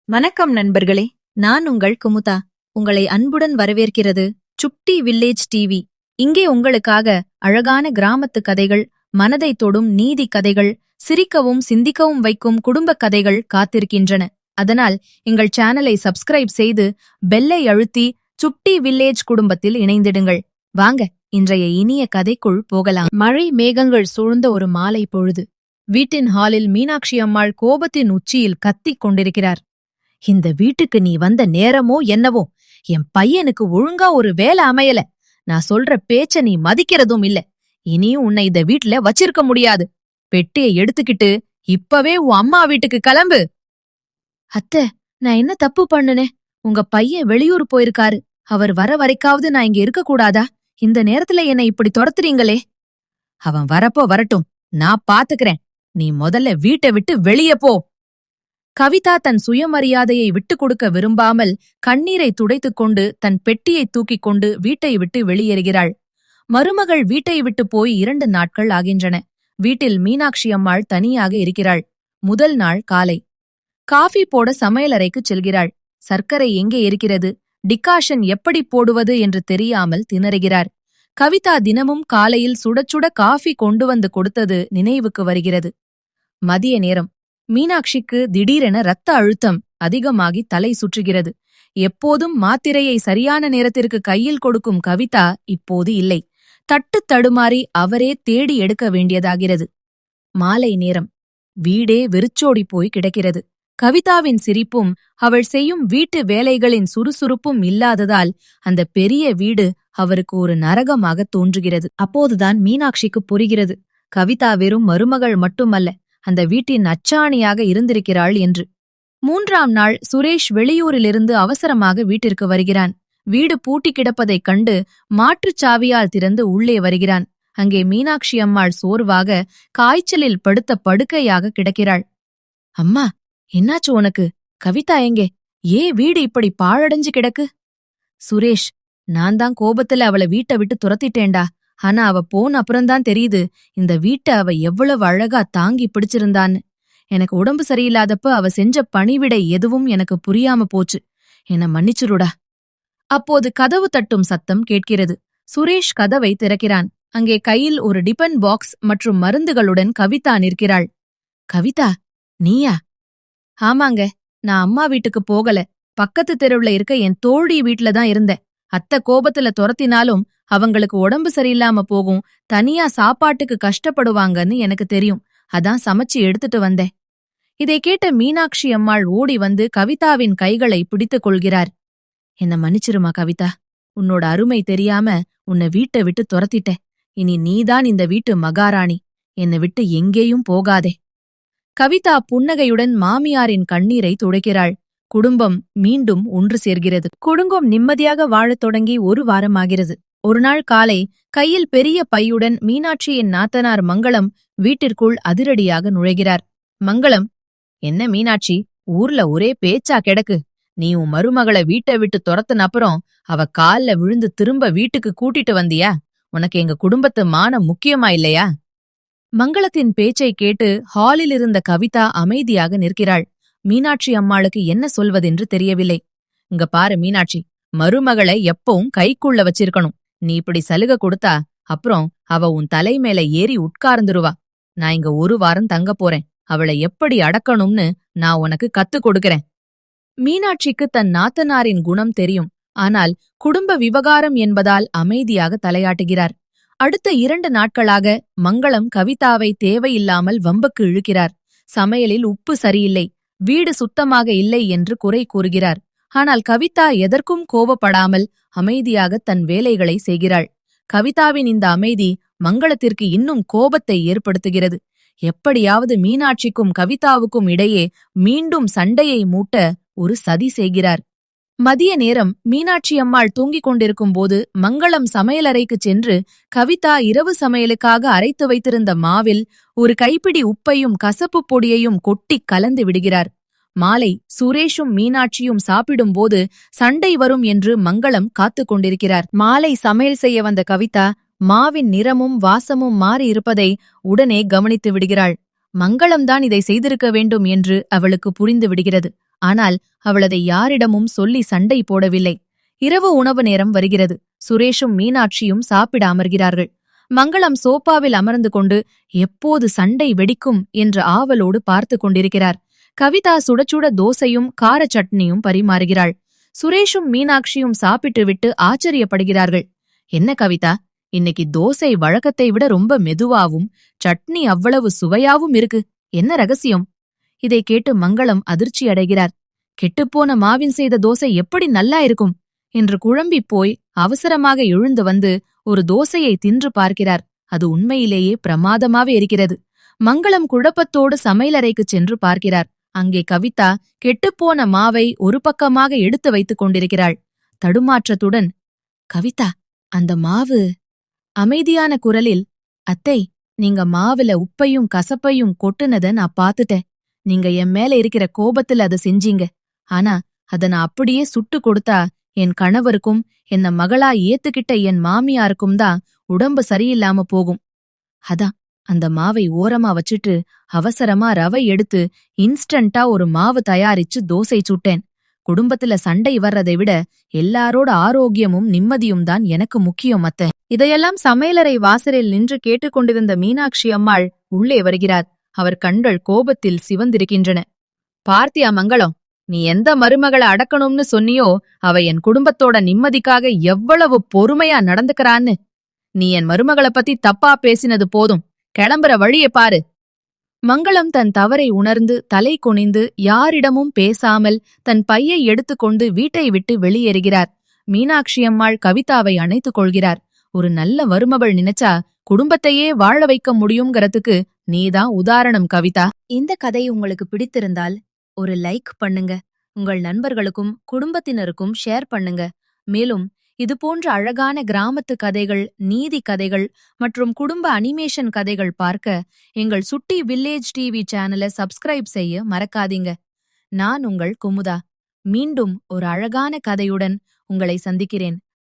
வணக்கம் நண்பர்களே, நான் உங்கள் குமுதா. உங்களை அன்புடன் வரவேற்கிறது சுட்டி வில்லேஜ் டிவி. இங்கே உங்களுக்காக அழகான கிராமத்து கதைகள், மனதை தொடும் நீதி கதைகள், சிரிக்கவும் சிந்திக்கவும் வைக்கும் குடும்ப கதைகள் காத்திருக்கின்றன. அதனால் எங்கள் சேனலை சப்ஸ்கிரைப் செய்து பெல்லை அழுத்தி சுட்டி வில்லேஜ் குடும்பத்தில் இணைந்திடுங்கள். வாங்க, இன்றைய இனிய கதைக்குள் போகலாம். மழை மேகங்கள் சூழ்ந்த ஒரு மாலை பொழுது வீட்டின் ஹாலில் மீனாட்சி அம்மாள் கோபத்தின் உச்சியில் கத்திக் கொண்டிருக்கிறார். இந்த வீட்டுக்கு நீ வந்த நேரமோ என்னவோ, என் பையனுக்கு ஒழுங்கா ஒரு வேலை அமையல. நான் சொல்ற பேச்ச நீ மதிக்கிறதும் இல்ல. இனியும் உன்னை இந்த வீட்ல வச்சிருக்க முடியாது. பெட்டியை எடுத்துக்கிட்டு இப்பவே உன் அம்மா வீட்டுக்கு கிளம்பு. அத்தை, நான் என்ன தப்பு பண்ணுனேன்? உங்க பையன் வெளியூர் போயிருக்காரு. அவர் வர வரைக்காவது நான் இங்க இருக்க கூடாதா? இந்த நேரத்துல என்னை இப்படி துரத்துறீங்களே. அவன் வரப்போ வரட்டும், நான் பாத்துக்கிறேன். நீ முதல்ல வீட்டை விட்டு வெளியே போ. கவிதா தன் சுயமரியாதையை விட்டுக் கொடுக்க விரும்பாமல் கண்ணீரை துடைத்துக் கொண்டு தன் பெட்டியை தூக்கிக் கொண்டு வீட்டை விட்டு வெளியேறுகிறாள். மருமகள் வீட்டை விட்டு போய் 2 நாட்கள் ஆகின்றன. வீட்டில் மீனாட்சி அம்மாள் தனியாக இருக்கிறாள். முதல் நாள் காலை காஃபி போட சமையலறைக்குச் செல்கிறாள். சர்க்கரை எங்கே இருக்கிறது, டிகாஷன் எப்படி போடுவது என்று தெரியாமல் திணறுகிறார். கவிதா தினமும் காலையில் சுட சுட காஃபி கொண்டு வந்து கொடுத்தது நினைவுக்கு வருகிறது. மதிய நேரம் மீனாட்சிக்கு திடீரென இரத்த அழுத்தம் அதிகமாகி தலை சுற்றுகிறது. எப்போதும் மாத்திரையை சரியான நேரத்திற்கு கையில் கொடுக்கும் கவிதா இப்போது இல்லை. தட்டு தடுமாறி அவரே தேடி எடுக்க வேண்டியதாகிறது. மாலை நேரம் வீடே வெறிச்சோடி போய் கிடக்கிறது. கவிதாவின் சிரிப்பும் அவள் செய்யும் வீட்டு வேலைகளின் சுறுசுறுப்பும் இல்லாததால் அந்த பெரிய வீடு அவருக்கு ஒரு நரகமாக தோன்றுகிறது. அப்போதுதான் மீனாட்சிக்கு புரிகிறது, கவிதா வெறும் மருமகள் மட்டுமல்ல, அந்த வீட்டின் அச்சாணியாக இருந்திருக்கிறாள் என்று. 3ஆம் நாள் சுரேஷ் வெளியூரிலிருந்து அவசரமாக வீட்டிற்கு வருகிறான். வீடு பூட்டி கிடப்பதைக் கண்டு மாற்றுச் சாவியால் திறந்து உள்ளே வருகிறான். அங்கே மீனாட்சி அம்மாள் சோர்வாக காய்ச்சலில் படுத்த படுக்கையாக கிடக்கிறாள். அம்மா, என்னாச்சு உனக்கு? கவிதா எங்கே? ஏன் வீடு இப்படி பாழடைஞ்சு கிடக்கு? சுரேஷ், நான் தான் கோபத்துல அவளை வீட்டை விட்டு துரத்திட்டேன்டா. ஆனா அவ போன அப்புறம்தான் தெரியுது இந்த வீட்டை அவ எவ்வளவு அழகா தாங்கி பிடிச்சிருந்தான்னு. எனக்கு உடம்பு சரியில்லாதப்ப அவ செஞ்ச பணிவிடை எதுவும் எனக்கு புரியாம போச்சு. என்ன மன்னிச்சுருடா. அப்போது கதவு தட்டும் சத்தம் கேட்கிறது. சுரேஷ் கதவை திறக்கிறான். அங்கே கையில் ஒரு டிபன் பாக்ஸ் மற்றும் மருந்துகளுடன் கவிதா நிற்கிறாள். கவிதா, நீயா? ஆமாங்க, நான் அம்மா வீட்டுக்கு போகல. பக்கத்து தெருவுல இருக்க என் தோழி வீட்டுல தான் இருந்தேன். அத்தை கோபத்துல துரத்தினாலும் அவங்களுக்கு உடம்பு சரியில்லாம போகும், தனியா சாப்பாட்டுக்கு கஷ்டப்படுவாங்கன்னு எனக்கு தெரியும். அதான் சமைச்சு எடுத்துட்டு வந்தேன். இதை கேட்ட மீனாட்சி அம்மாள் ஓடி வந்து கவிதாவின் கைகளை பிடித்துக் கொள்கிறார். என்ன மன்னிச்சிருமா கவிதா, உன்னோட அருமை தெரியாம உன்னை வீட்டை விட்டு துரத்திட்டேன். இனி நீதான் இந்த வீட்டு மகாராணி. என்னை விட்டு எங்கேயும் போகாதே. கவிதா புன்னகையுடன் மாமியாரின் கண்ணீரை துடைக்கிறாள். குடும்பம் மீண்டும் ஒன்று சேர்கிறது. குடும்பம் நிம்மதியாக வாழத் தொடங்கி 1 வாரமாகிறது. ஒரு நாள் காலை கையில் பெரிய பையுடன் மீனாட்சியின் நாத்தனார் மங்களம் வீட்டிற்குள் அதிரடியாக நுழைகிறார். மங்களம், என்ன மீனாட்சி, ஊர்ல ஒரே பேச்சா கிடக்கு. நீ உன் மருமகளை வீட்டை விட்டு துரத்துன அப்புறம் அவ கால்ல விழுந்து திரும்ப வீட்டுக்கு கூட்டிட்டு வந்தியா? உனக்கு எங்க குடும்பத்து மானம் முக்கியமா இல்லையா? மங்களத்தின் பேச்சை கேட்டு ஹாலில் இருந்த கவிதா அமைதியாக நிற்கிறாள். மீனாட்சி அம்மாளுக்கு என்ன சொல்வதென்று தெரியவில்லை. இங்க பாரு மீனாட்சி, மருமகளை எப்பவும் கைக்குள்ள வச்சிருக்கணும். நீ இப்படி சலுகை கொடுத்தா அப்புறம் அவ உன் தலை மேல ஏறி உட்கார்ந்துருவா. நான் இங்க 1 வாரம் தங்க போறேன். அவளை எப்படி அடக்கணும்னு நான் உனக்கு கத்துக் கொடுக்கறேன். மீனாட்சிக்கு தன் நாத்தனாரின் குணம் தெரியும். ஆனால் குடும்ப விவகாரம் என்பதால் அமைதியாக தலையாட்டுகிறார். அடுத்த 2 நாட்களாக மங்களம் கவிதாவை தேவையில்லாமல் வம்புக்கு இழுக்கிறார். சமையலில் உப்பு சரியில்லை, வீடு சுத்தமாக இல்லை என்று குறை கூறுகிறார். ஆனால் கவிதா எதற்கும் கோபப்படாமல் அமைதியாக தன் வேலைகளை செய்கிறாள். கவிதாவின் இந்த அமைதி மங்களத்திற்கு இன்னும் கோபத்தை ஏற்படுத்துகிறது. எப்படியாவது மீனாட்சிக்கும் கவிதாவுக்கும் இடையே மீண்டும் சண்டையை மூட்ட ஒரு சதி செய்கிறார். மதிய நேரம் மீனாட்சி அம்மாள் தூங்கிக் கொண்டிருக்கும் போது மங்களம் சமையலறைக்குச் சென்று கவிதா இரவு சமையலுக்காக அரைத்து வைத்திருந்த மாவில் ஒரு கைப்பிடி உப்பையும் கசப்பு பொடியையும் கொட்டி கலந்து விடுகிறார். மாலை சுரேஷும் மீனாட்சியும் சாப்பிடும்போது சண்டை வரும் என்று மங்களம் காத்துக் கொண்டிருக்கிறார். மாலை சமையல் செய்ய வந்த கவிதா மாவின் நிறமும் வாசமும் மாறி இருப்பதை உடனே கவனித்து விடுகிறாள். மங்களம்தான் இதை செய்திருக்க வேண்டும் என்று அவளுக்கு புரிந்து விடுகிறது. ஆனால் அவள் அதை யாரிடமும் சொல்லி சண்டை போடவில்லை. இரவு உணவு நேரம் வருகிறது. சுரேஷும் மீனாட்சியும் சாப்பிட அமர்கிறார்கள். மங்களம் சோபாவில் அமர்ந்து கொண்டு எப்போது சண்டை வெடிக்கும் என்ற ஆவலோடு பார்த்து கொண்டிருக்கிறார். கவிதா சுடச்சுட தோசையும் கார சட்னியும் பரிமாறுகிறாள். சுரேஷும் மீனாட்சியும் சாப்பிட்டுவிட்டு ஆச்சரியப்படுகிறார்கள். என்ன கவிதா, இன்னைக்கு தோசை வழக்கத்தை விட ரொம்ப மெதுவாவும் சட்னி அவ்வளவு சுவையாவும் இருக்கு. என்ன ரகசியம்? இதை கேட்டு மங்களம் அதிர்ச்சி அடைகிறார். கெட்டுப்போன மாவின் செய்த தோசை எப்படி நல்லா இருக்கும் என்று குழம்பிப் போய் அவசரமாக எழுந்து வந்து ஒரு தோசையை தின்று பார்க்கிறார். அது உண்மையிலேயே பிரமாதமாவே இருக்கிறது. மங்களம் குழப்பத்தோடு சமையலறைக்குச் சென்று பார்க்கிறார். அங்கே கவிதா கெட்டுப்போன மாவை ஒரு பக்கமாக எடுத்து வைத்துக் கொண்டிருக்கிறாள். தடுமாற்றத்துடன், கவிதா, அந்த மாவு... அமைதியான குரலில், அத்தை, நீங்க மாவுல உப்பையும் கசப்பையும் கொட்டுனத நான் பாத்துட்டேன். நீங்க என் மேல இருக்கிற கோபத்துல அத செஞ்சீங்க. ஆனா அத நான் அப்படியே சுட்டு கொடுத்தா என் கணவருக்கும் என்ன மகளா ஏத்துக்கிட்ட என் மாமியாருக்கும் தான் உடம்பு சரியில்லாம போகும். அதான் அந்த மாவை ஓரமா வச்சுட்டு அவசரமா ரவை எடுத்து இன்ஸ்டன்டா ஒரு மாவு தயாரிச்சு தோசை சுட்டேன். குடும்பத்துல சண்டை வர்றதை விட எல்லாரோட ஆரோக்கியமும் நிம்மதியும் தான் எனக்கு முக்கியம் அத்தை. இதையெல்லாம் சமையலறை வாசலில் நின்று கேட்டுக்கொண்டிருந்த மீனாட்சி அம்மாள் உள்ளே வருகிறார். அவர் கண்கள் கோபத்தில் சிவந்திருக்கின்றன. பார்த்தியா மங்களம், நீ எந்த மருமகளை அடக்கணும்னு சொன்னியோ அவ என் குடும்பத்தோட நிம்மதிக்காக எவ்வளவு பொறுமையா நடந்துக்கறான்னு. நீ என் மருமகளை பத்தி தப்பா பேசினது போதும். கிளம்புற வழியை பாரு. மங்களம் தன் தவறை உணர்ந்து தலை குனிந்து யாரிடமும் பேசாமல் தன் பையை எடுத்துக்கொண்டு வீட்டை விட்டு வெளியேறுகிறார். மீனாட்சியம்மாள் கவிதாவை அணைத்துக் கொள்கிறார். ஒரு நல்ல மருமகள் நினைச்சா குடும்பத்தையே வாழ வைக்க முடியும்ங்கறதுக்கு நீதான் உதாரணம் கவிதா. இந்த கதை உங்களுக்கு பிடித்திருந்தால் ஒரு லைக் பண்ணுங்க. உங்கள் நண்பர்களுக்கும் குடும்பத்தினருக்கும் ஷேர் பண்ணுங்க. மேலும் இதுபோன்ற அழகான கிராமத்து கதைகள், நீதி கதைகள் மற்றும் குடும்ப அனிமேஷன் கதைகள் பார்க்க எங்கள் சுட்டி வில்லேஜ் டிவி சேனலை சப்ஸ்கிரைப் செய்ய மறக்காதீங்க. நான் உங்கள் குமுதா. மீண்டும் ஒரு அழகான கதையுடன் உங்களை சந்திக்கிறேன்.